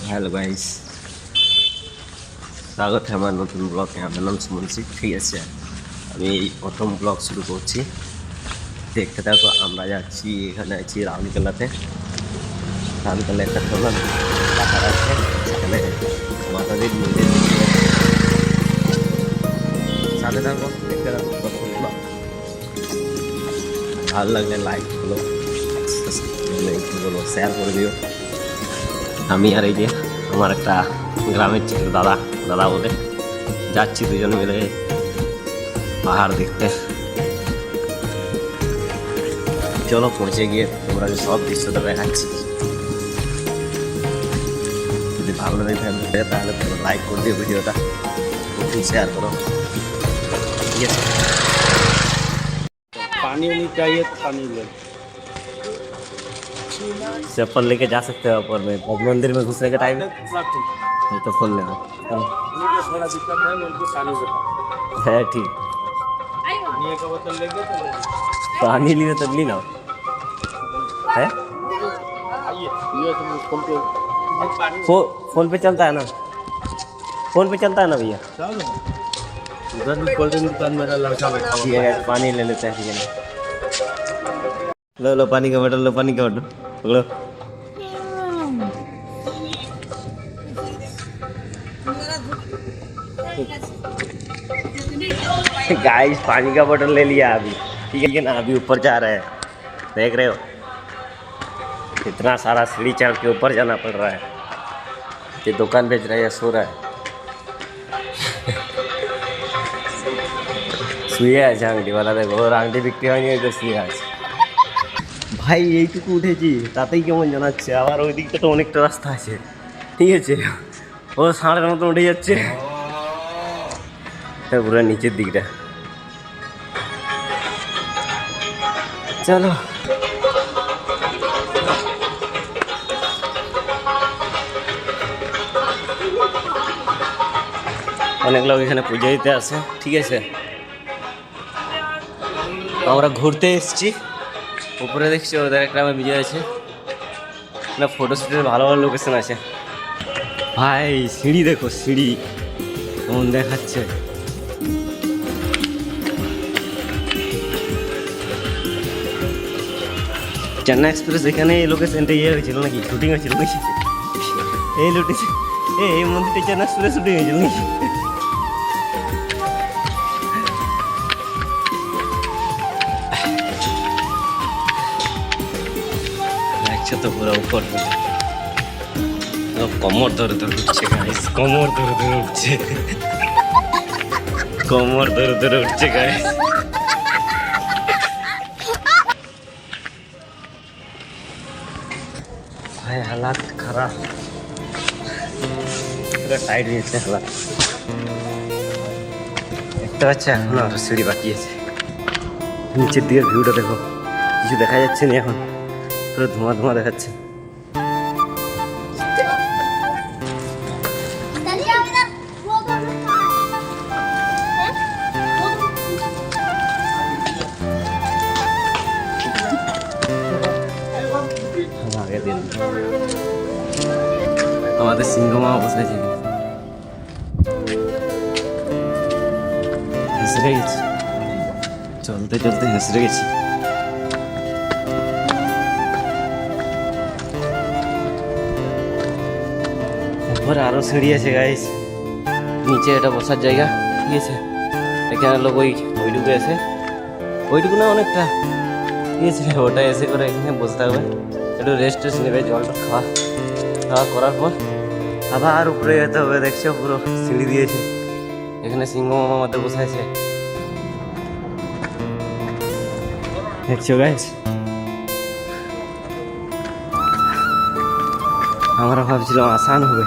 Hello guys, स्वागत है हमारे नतून ब्लॉग। আমার নাম সুমন সিং। ঠিক আছে, আমি এই প্রথম ব্লগ শুরু করছি। দেখতে থাকো। আমরা যাচ্ছি, এখানে আছি রাউরকেলাতে। রাউরকেলা একটা প্রধান পাহাড় আছে, সেখানে মাতাজির মন্দির দেখতে যাচ্ছি। সাথে থাকো, দেখতে থাকো প্রথম ব্লগ। ভালো লাগলে লাইক করো, শেয়ার করে দিও। আমি আর এই যে আমার একটা গ্রামের ছিল দাদা বলে যাচ্ছি দুজন মিলে পাহাড় দেখতে। চলো পৌঁছে গিয়ে তোমরা সব দৃশ্যটা দেখাচ্ছি। যদি ভালো লাগে তাহলে তোমরা লাইক করে দিও, ভিডিওটা শেয়ার করো। ঠিক আছে, पानी नहीं चाहिए, पानी ले। चप्पल लेके जा सकते हो ऊपर में, और मंदिर में घुसने का टाइम तो खोल लेना थोड़ा दिक्कत है, उनको पानी बताओ। है। ठीक, पानी का बोतल लेके चले पानी लिए तब ली ना है। आइए, ये तुम फोन पे पानी फोन पे चलता है ना, फोन पे चलता है ना भैया। उधर भी कोल्ड ड्रिंक दुकान मेरा लड़का बैठा ठीक है, पानी ले लेते हैं। ठीक है, लो पानी का बोतल, लो पानी का बोतल पकड़ो। गाइस, पानी का बोतल ले लिया अभी। ठीक है ना, अभी ऊपर जा रहे हैं। देख रहे हो इतना सारा सीढ़ी चढ़ के ऊपर जाना पड़ रहा है। ये दुकान बेच रहा है, सो रहा है। শুয়ে আছে আংটিওয়ালা, দেখো ওর আংটি বিক্রি হয়নি, ওই তো শুয়ে আছে। ভাই এইটুকু উঠেছি তাতেই কেমন জানাচ্ছে, আবার ওই দিকটা তো অনেকটা রাস্তা আছে। ঠিক আছে, ও ষাঁড়ের মতো উঠে যাচ্ছে পুরো নিচের দিকটা। চলো অনেক লোক এখানে পুজো দিতে আসে। ঠিক আছে, আমরা ঘুরতে এসেছি। উপরে দেখছি ওদের একটা আমার বিজয় আছে না, ফটোশ্যুটের ভালো ভালো লোকেশন আছে। ভাই সিঁড়ি দেখো, সিঁড়ি কেমন দেখাচ্ছে। চেন্নাই এক্সপ্রেস এখানে এই লোকেশনটা ইয়ে হয়েছিল নাকি, শুটিং হয়েছিল নাকি? এই লোকেশন এই মন্দিরটা চেন্নাই এক্সপ্রেস শুটিং হয়েছিল নাকি? তো পুরো উপর কমর ধরে ধরে উঠছে গাইস, কমর ধরে ধরে উঠছে, কমর ধরে ধরে উঠছে গাইস। ভাই হালাত খারাপ, পুরো টাইট হয়েছে হালাত। দেখতে পাচ্ছে এখনো আরো সিঁড়ি বাকি আছে। নিচের দিকের ভিউটা দেখো, কিছু দেখা যাচ্ছে না এখন, পুরো ধোঁয়া ধোঁয়া দেখাচ্ছে। আগের দিন আমাদের সিংহ মামা বসেছে, হেসরে গেছি, চলতে চলতে হেসরে গেছি। উপরে আরো সিঁড়ি আছে গাইস, নিচে এটা বসার জায়গা। ঠিক আছে, এখানে লোক ওইটুকু এসে, ওইটুকু না অনেকটা, ঠিক আছে, ওটা এসে করে এখানে বসতে হবে, একটু রেস্ট টেস্ট নেবে, জলটা খাওয়া করার পর আবার উপরে যেতে হবে। দেখছো পুরো সিঁড়ি দিয়েছে, এখানে সিংহ মামা আমাদের বসে আছে। দেখছো গাইস, আমরা ভাবছিলাম আসান হবে,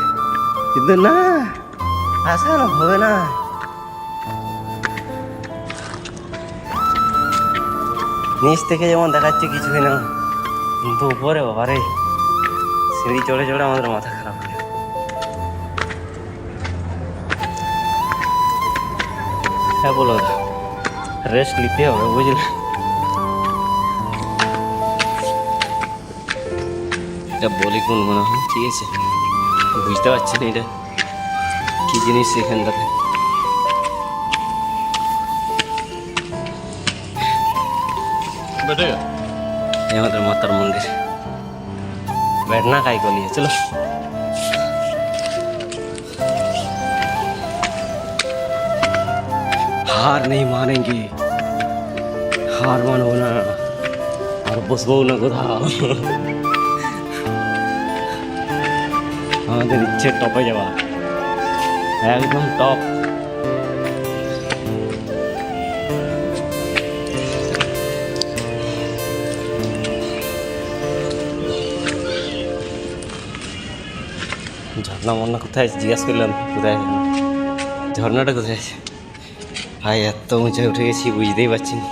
কিন্তু না, আসান হবে না। নিচ থেকে যেমন দেখাচ্ছে কিছুই না, কিন্তু উপরে বাবারে সিঁড়ি চড়ে চড়ে আমাদের মাথা খারাপ হয়ে যাবে। হ্যাঁ বলো, রেস্ট নিতে হবে, বুঝলে। এটা বলি কোন মনে হয়, ঠিক আছে। বুঝতে পারছি না এটা কি জিনিস এখানটাতে। बैठेगा ये हमारे मातार मंदिर। बैठना काय को लिए चलो। हार नहीं मानेंगे, हार मानो ना और बसबो ना কোথাও। আমাদের ইচ্ছে টপে যাওয়া, একদম টপ। ঝর্ণা মর্ণা কোথায় আছে জিজ্ঞাসা করলাম, কোথায় আছে ঝর্ণাটা, কোথায় আছে? ভাই এত উঁচে উঠে গেছি বুঝতেই পারছি না।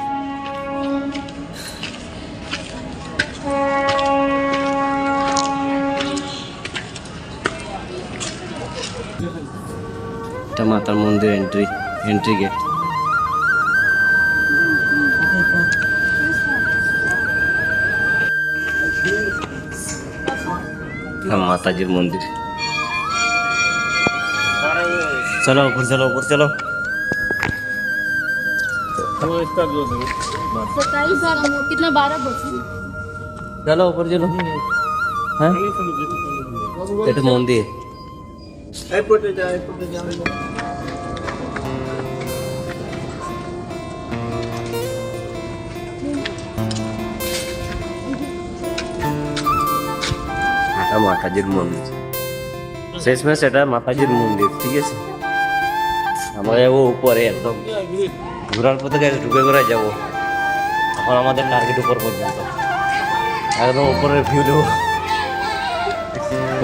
এটা মাতার মন্দির এন্ট্রি গেট। মাতাজির মন্দির। चलो ऊपर चलो, ऊपर चलो। वो इसका जो है 27 कितना 12 बजे चलो ऊपर चलो। হ্যাঁ এটা মন্দির। एयरपोर्ट जा এটা মাতাজির মন্দির, শেষমেশ এটা মাতাজির মন্দির, ঠিক আছে। আমরা যাবো উপরে, একদম ঘোরার পথে ঢুকে করে যাবো। তখন আমাদের টার্গেট উপর পর্যন্ত, একদম উপরের ভিউ দেবো।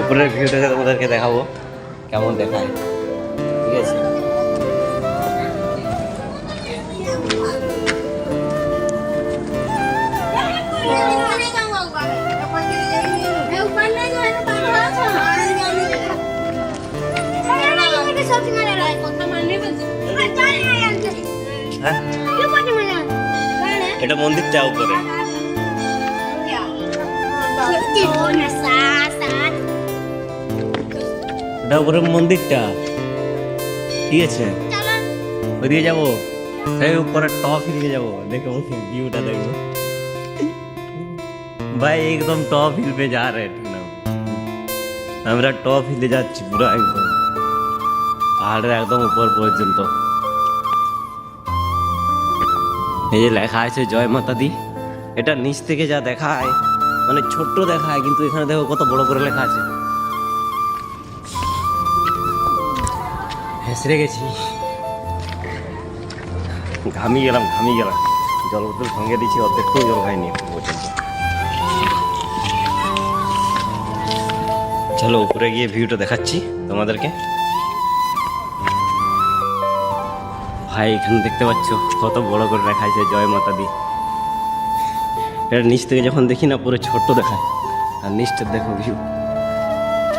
উপরের ভিউটাকে তোমাদেরকে দেখাবো কেমন দেখায়, ঠিক আছে। হ্যাঁ এটা মন্দিরটা উপরে, এটা উপরে মন্দিরটা, ঠিক আছে। ওইদিকে যাবো, সেই উপরে টপ হিলে যাবো, দেখো ভিউটা দেখবো। भाई एकदम टॉप हिल पे जा रहे हैं ना, আমরা টপ হিলে যাচ্ছি পুরো একদম পাহাড়ের একদম উপর পর্যন্ত। এই যে লেখা আছে জয় মাতা দি, এটা নিচ থেকে যা দেখায় মানে ছোট্ট দেখায়, কিন্তু এখানে দেখো কত বড় করে লেখা আছে। হেসরে গেছি, ঘামিয়ে গেলাম। জল বোতল সঙ্গে দিচ্ছি, অর্ধেকটাও জল খাইনি এখন পর্যন্ত। চলো উপরে গিয়ে ভিউটা দেখাচ্ছি তোমাদেরকে। ভাই এখানে দেখতে পাচ্ছ কত বড় করে লেখা আছে জয় মাতা দি। এটা নিচ থেকে যখন দেখি না পুরো ছোট্ট দেখায়, আর নিচটা দেখো ভিউ।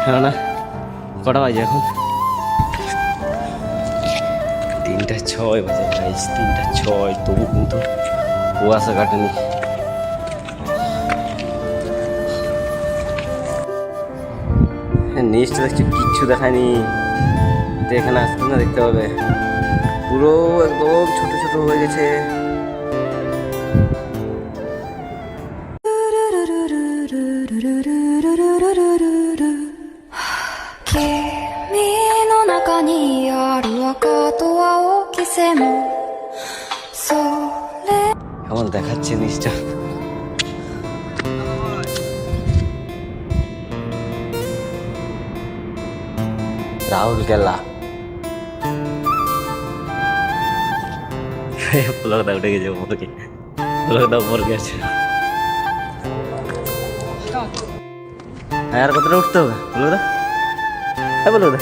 হ্যাঁ না, কটা বাজে এখন? 3:06 বাজে গাইস, 3:06। তবু কিন্তু কুয়াশা কাটেনি। নিচটা দেখছি কিচ্ছু দেখায়নি, তো এখানে আসতে না দেখতে হবে, পুরো একদম ছোট ছোট হয়ে গেছে। কেমন দেখাচ্ছে নিচটা। রাহুল কেল্লা পুলকদা উঠে গেছে উপরে, পুলকদা উপর গেছে। আর কতটা উঠতে হবে পুলকদা? হ্যাঁ পুলকদা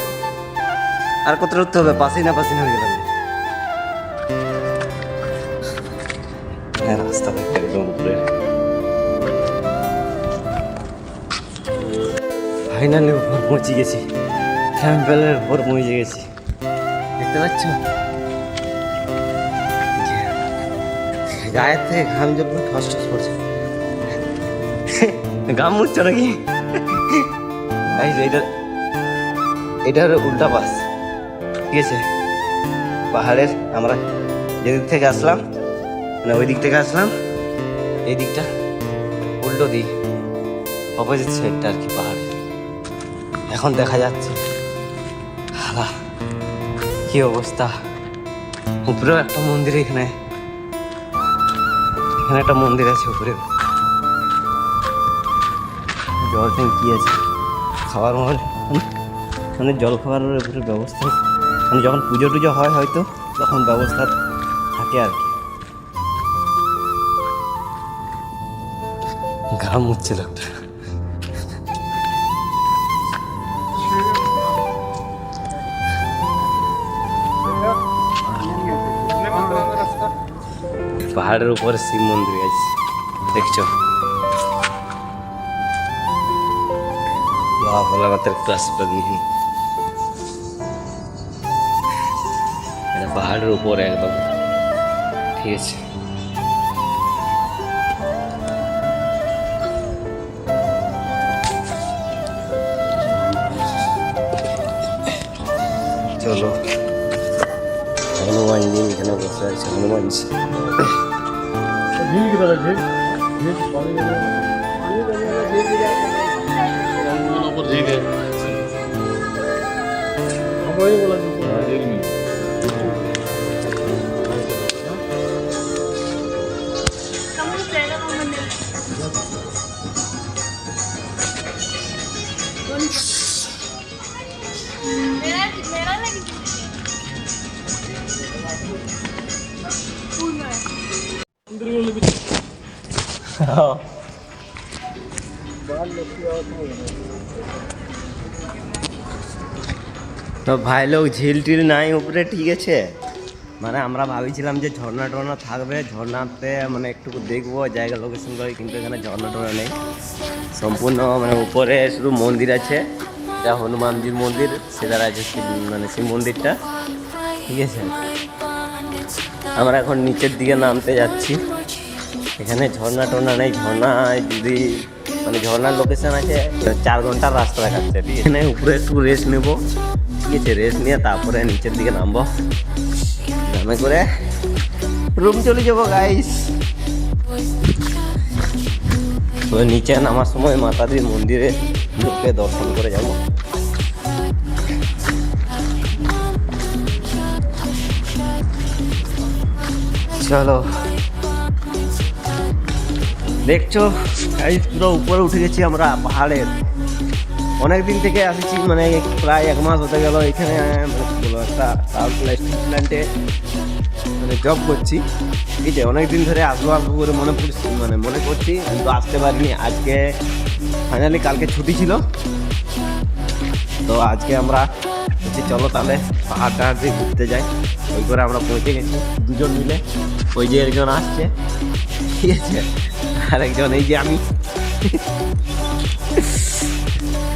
আর কতটা উঠতে হবে? পাসিনা হয়ে গেলাম। হ্যাঁ রাস্তা দেখতে একদম উপরে। ফাইনালি উপর পৌঁছে গেছি, ক্যাম্পেলের উপর পৌঁছে গেছি, দেখতে পাচ্ছ? গায়ের থেকে ঘাম জল ঠস ঠস করছে। গাম মুছছো নাকি? এইটা এটা হলো উল্টা পাশ, ঠিক আছে? পাহাড়ের আমরা যেদিক থেকে আসলাম, মানে ওই দিক থেকে আসলাম, এই দিকটা উল্টো দিক, অপোজিট সাইডটা আর কি পাহাড়ের। এখন দেখা যাচ্ছে হালা কি অবস্থা। উপরেও একটা মন্দির, এখানে এখানে একটা মন্দির আছে উপরে, জল ট্যাঙ্কি আছে, খাবার মানে জল খাবারের উপরে ব্যবস্থা, মানে যখন পুজো টুজো হয় হয়তো তখন ব্যবস্থা থাকে আর কি। ঘাম মুচ্ছে লোকটা। পাহাড়ের উপরে শিব মন্দির আছে, দেখছো? ভোলা মাতার একটু আশীর্বাদ নিন। এটা পাহাড়ের উপরে একদম, ঠিক আছে? চলো, হনুমানজি এখানে বসে আছে, হনুমানজি। झील की तरह झील झील पानी में ऊपर झील है। हम वही बोला झील में তো ভাই লোক ঝিল টিল নাই উপরে, ঠিক আছে? মানে আমরা ভাবিছিলাম যে ঝর্ণা টর্ণা থাকবে, ঝর্ণাতে মানে একটু দেখবো জায়গা লোকেশন করে, কিন্তু এখানে ঝর্ণা টর্ণা নেই। সম্পূর্ণ মানে উপরে শুধু মন্দির আছে, এটা হনুমানজির মন্দির, সেটার আছে মানে শিব মন্দিরটা, ঠিক আছে? আমরা এখন নিচের দিকে নামতে যাচ্ছি। এখানে ঝর্ণা টর্ণা নেই, ঝর্ণা যদি মানে ঝর্ণার লোকেশন আছে 4 ঘন্টার রাস্তা দেখাচ্ছে, ঠিক আছে? এখানে উপরে একটু রেস্ট নেবো, ঠিক আছে? রেস্ট নিয়ে তারপরে নিচের দিকে নামবো, নামে করে রুম চলে যাবো গাইস। তো নিচে নামার সময় মাতাদির মন্দিরে ঢুকে দর্শন করে যাবো। চলো, দেখছো গাইস পুরো উপরে উঠে গেছি আমরা পাহাড়ের। অনেক দিন থেকে আসছি, মানে প্রায় 1 মাস হতে গেল এখানে, মানে কি বলবো, একটা স্টিল প্ল্যান্টে মানে জব করছি, ঠিক আছে? অনেক দিন ধরে আসবো আসবো করে মনে করছি, কিন্তু আসতে পারিনি। আজকে ফাইনালি, কালকে ছুটি ছিল, তো আজকে আমরা বলছি চলো তাহলে পাহাড় টাহাড় দিয়ে ঘুরতে যাই। ওই করে আমরা পৌঁছে গেছি 2 জন মিলে। ওই যে একজন আসছে, ঠিক আছে? আর একজন এই যে আমি।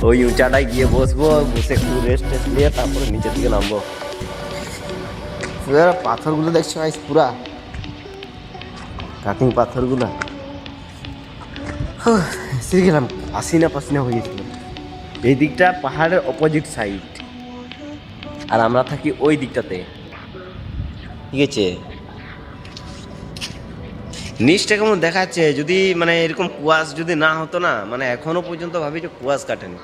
ওই উঁচাটায় গিয়ে বসবো, বসে একটু রেস্ট টেস্ট নিয়ে তারপরে নিচের দিকে নামবো। পাথরগুলো দেখছো গাইস, পুরা কাটিং পাথরগুলো। এসে গেলাম, পাসিনা হয়ে গেছিল। এই দিকটা পাহাড়ের অপোজিট সাইড, আর আমরা থাকি ওই দিকটাতে, ঠিক আছে? নিচটা কেমন দেখাচ্ছে, যদি মানে এরকম কুয়াশ যদি না হতো না, মানে এখনো পর্যন্ত ভাবি যে কুয়াশ কাটেনি,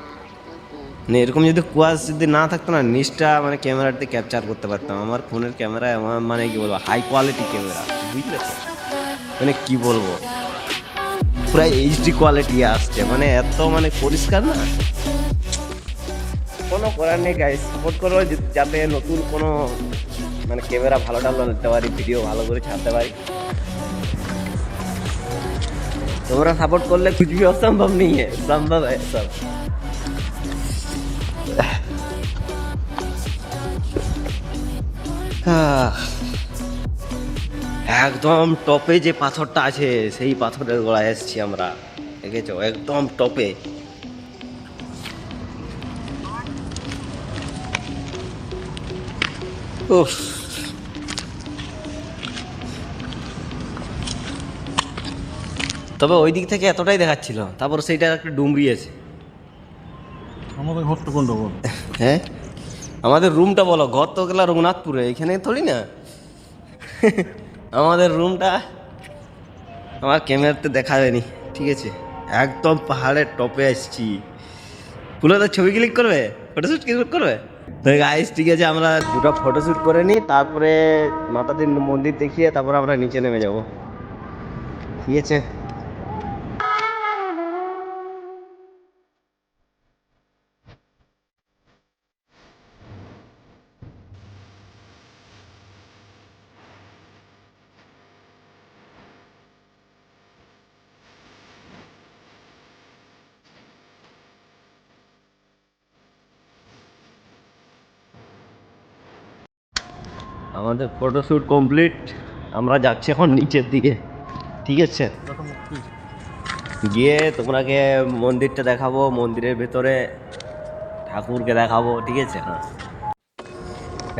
মানে এরকম যদি কুয়াশ যদি না থাকতো না, নিচটা মানে ক্যামেরাতে ক্যাপচার করতে পারতাম। আমার ফোনের ক্যামেরা মানে কি বলবো, হাই কোয়ালিটি ক্যামেরা, বুঝলে তো? মানে কি বলবো, পুরো এইচডি কোয়ালিটি আসছে, মানে এত মানে পরিষ্কার না, কোনো করার নেই গাইস। সাপোর্ট করো যাতে নতুন কোনো মানে ক্যামেরা ভালো টালো নিতে পারি, ভিডিও ভালো করে ছাড়তে পারি। তোমরা সাपोर्ट করলে कुछ भी असंभव नहीं है, संभव है सब। একদম টপে যে পাথরটা আছে, সেই পাথরের গোড়ায় এসেছি আমরা, দেখেছো? একদম টপে। উফ, তবে ওই দিক থেকে এতটাই দেখাচ্ছিল, তারপর সেইটা একটা ডুমরি আছে। আমাদের ঘরটা কোনটা বল? হ্যাঁ, আমাদের রুমটা বলো, ঘর তো গেলা রঘুনাথপুরে, এখানে থোড়ি না। আমাদের রুমটা আমার ক্যামেরাতে দেখা যায়নি, ঠিক আছে। একদম পাহাড়ের টপে আসছি। পুরো তো ছবি ক্লিক করবে, ফটোশ্যুট ক্লিক করবে তো গাইস, ঠিক আছে। আমরা দুটো ফটোশ্যুট করে নিই, তারপরে মাতাদির মন্দির দেখিয়ে তারপরে আমরা নিচে নেমে যাব, ঠিক আছে। আমাদের ফটোশ্যুট কমপ্লিট, আমরা যাচ্ছি এখন নিচের দিকে, ঠিক আছে। গিয়ে তোমাকে মন্দিরটা দেখাবো, মন্দিরের ভেতরে ঠাকুরকে দেখাবো, ঠিক আছে। হ্যাঁ,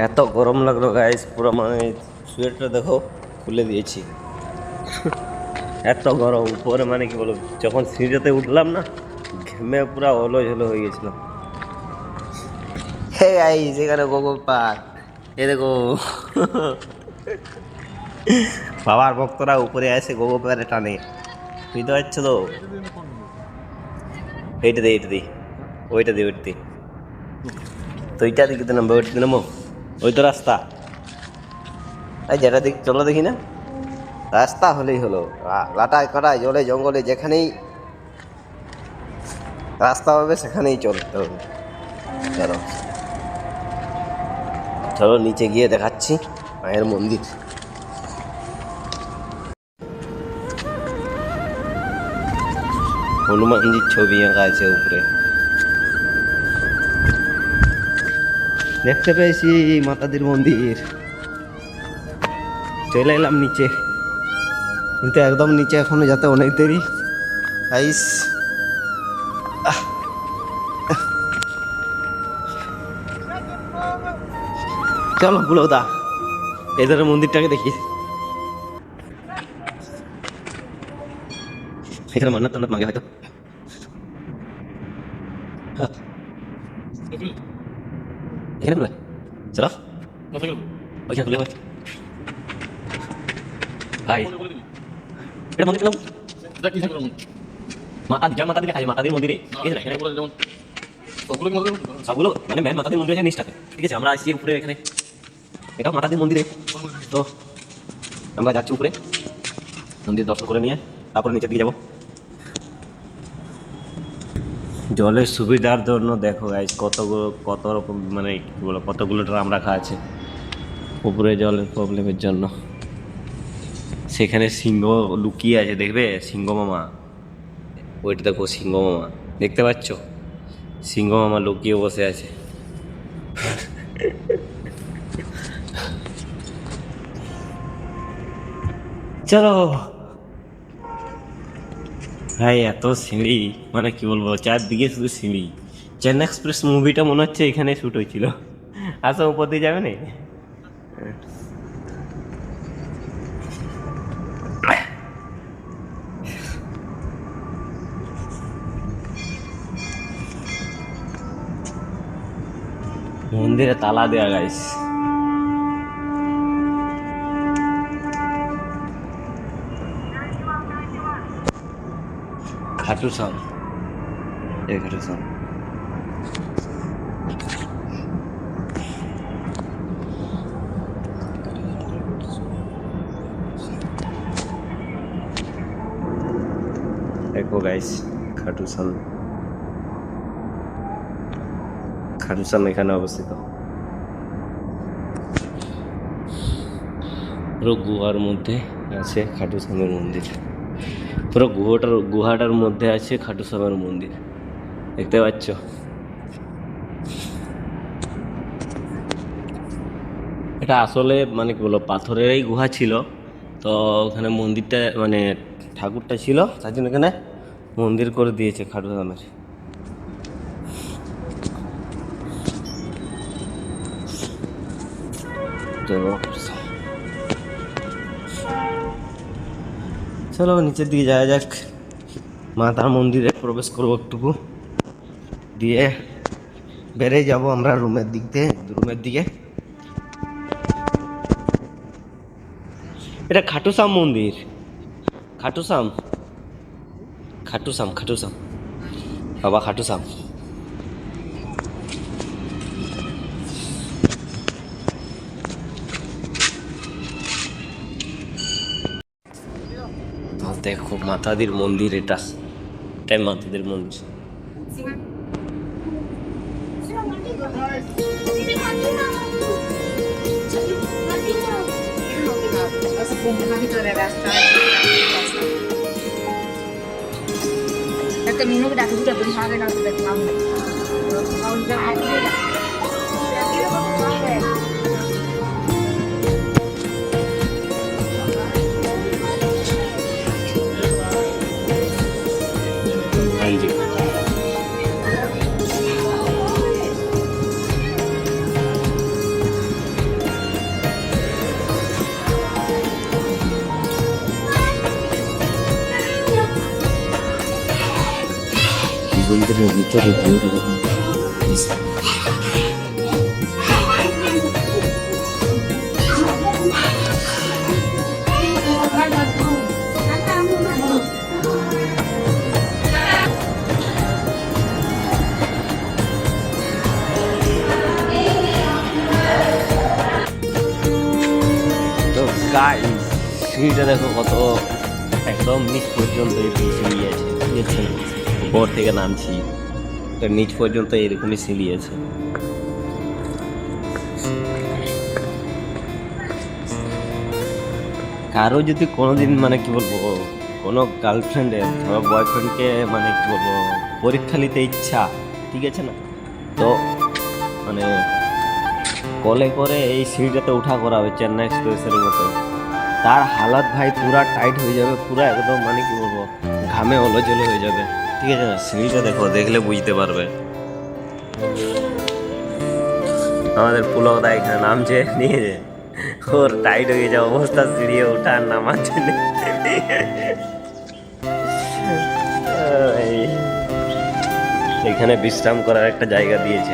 এত গরম লাগলো গাইস, পুরো মানে সোয়েটার দেখো খুলে দিয়েছি। এত গরম উপরে, মানে কি বলবো, যখন সিঁড়িতে উঠলাম না, ঘেমে পুরো ওলো ঝোলো হয়ে গেছিল। হে গাইস, এখানে গোগল পার্ক, এ দেখো। বাবার ভক্তরা উপরে আসে গোগল পাড়ে টানে, বুঝতে পারছো তো। এইটা দে, এইটা দে, ওইটা দে, ওইটা দে, তো এইটা দিকে নামবে, ওইটা দিকে নামো, ওই তো রাস্তা। এই যেটা দিক চলো দেখি না, রাস্তা হলেই হলো। লাটায় কাটায় জলে জঙ্গলে যেখানেই রাস্তা হবে সেখানেই চলতে হবে। চলো চলো নিচে গিয়ে দেখাচ্ছি মায়ের মন্দির। হনুমানজির ছবি আঁকা আছে উপরে, দেখতে পেয়েছি মাতাদির মন্দির। চলে এলাম নিচে, কিন্তু একদম নিচে এখনো যেতে অনেক দেরি। আইস চলো বুলোদা, এদের মন্দিরটাকে দেখি। এখানে মান্নাত টান্নাত মাগে হয়তো। এখানে বলে চলো, ওইখানে খুলে ভাই, এটা মন্দির নাম মাতাদির খাই, মাতাদির মন্দিরে সবগুলো মানে মেন মাতাদির মন্দির আছে নিচটাতে, ঠিক আছে। আমরা আসছি উপরে, এখানে এটাও মাতাদির মন্দিরে। তো আমরা যাচ্ছি উপরে, মন্দির দর্শন করে নিয়ে তারপরে নিচের দিকে যাবো। জলের সুবিধার জন্য দেখো গাইস কত রকম, মানে কি বলো, কতগুলো ড্রাম রাখা আছে উপরে। জলের প্রবলেমের জন্য সেখানে সিংহ লুকিয়ে আছে, দেখবে সিংহ মামা, ওইটা দেখো সিংহ মামা, দেখতে পাচ্ছ সিংহ মামা লুকিয়ে বসে আছে। চলো ভাই, এত সিঁড়ি, মানে কি বলবো, চারদিকে শুধু সিঁড়ি। চেন্নাই এক্সপ্রেস মুভিটা মনে হচ্ছে এখানে শ্যুট হয়েছিল। আসো উপর দিয়ে যাবে না? মন্দিরে তালা দেয়া গাইস। খাটু শ্যাম, এই খাটু শ্যাম। দেখো গাইস, খাটু শ্যাম, খাটু শ্যাম এখানে অবস্থিত। পুরো গুহার মধ্যে আছে খাটু শ্যামের মন্দির, পুরো গুহাটার মধ্যে আছে খাটু শ্যামের মন্দির, দেখতে পাচ্ছ। এটা আসলে মানে কি বলো, পাথরেরই গুহা ছিল, তো ওখানে মন্দিরটা মানে ঠাকুরটা ছিল, তার জন্য এখানে মন্দির করে দিয়েছে খাটু শ্যামের। চলো নিচের দিকে যাওয়া যাক, মাতার মন্দিরে প্রবেশ করবো একটুকু, দিয়ে বেড়ে যাব আমরা রুমের দিকে। এটা খাটুশ্যাম মন্দির, খাটুশ্যাম বাবা খাটুশ্যাম। তো দেখো মাতাদির মন্দির, এটাই মাতাদির মন্দির। একটা মিনুকে ডাকে দুটো তুমি আগে ডাকতে দেখলাম हाँ जी। মন্দিরের ভিতরে ভিউটা দেখুন। তো গাইস সিঁড়িটা দেখো কত, একদম নিচ পর্যন্ত এরকম সিঁড়ি আছে, বুঝেছেন? উপর থেকে নামছি তো নিচ পর্যন্ত এরকমই সিঁড়ি আছে। কারো যদি কোনোদিন মানে কি বলবো, কোনো গার্লফ্রেন্ডের ধরো বয়ফ্রেন্ডকে মানে কি বলবো পরীক্ষা নিতে ইচ্ছা, ঠিক আছে না, তো মানে কলে করে এই সিঁড়িটাতে উঠা করাবে চেন্নাই এক্সপ্রেসের মতো। তার হালাত ভাই পুরা টাইট হয়ে যাবে, পুরা একদম মানে কি বলবো ঘামে ওলজলে হয়ে যাবে, ঠিক আছে না। সিঁড়িটা দেখো, দেখলে বুঝতে পারবে। আমাদের পুলকদা এখানে নামছে, নিয়ে ওর টাইট হয়ে যাওয়া অবস্থা, সিঁড়িয়ে ওঠা আর নামার জন্য। এখানে বিশ্রাম করার একটা জায়গা দিয়েছে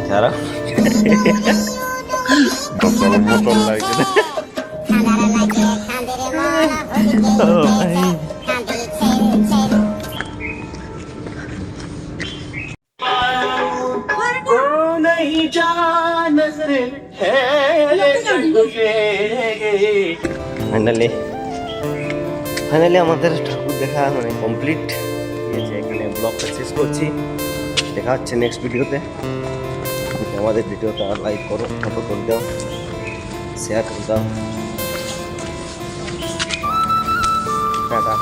যারা মোটর লাগছে। ফাইনালি আমাদের ঠাকুর দেখা মানে কমপ্লিট হয়েছে। এখানে ব্লগটা শেষ করছি, দেখা হচ্ছে নেক্সট ভিডিওতে। আমাদের ভিডিওটা লাইক করো, সাপোর্ট করে দাও, শেয়ার করে দাও। টাটা।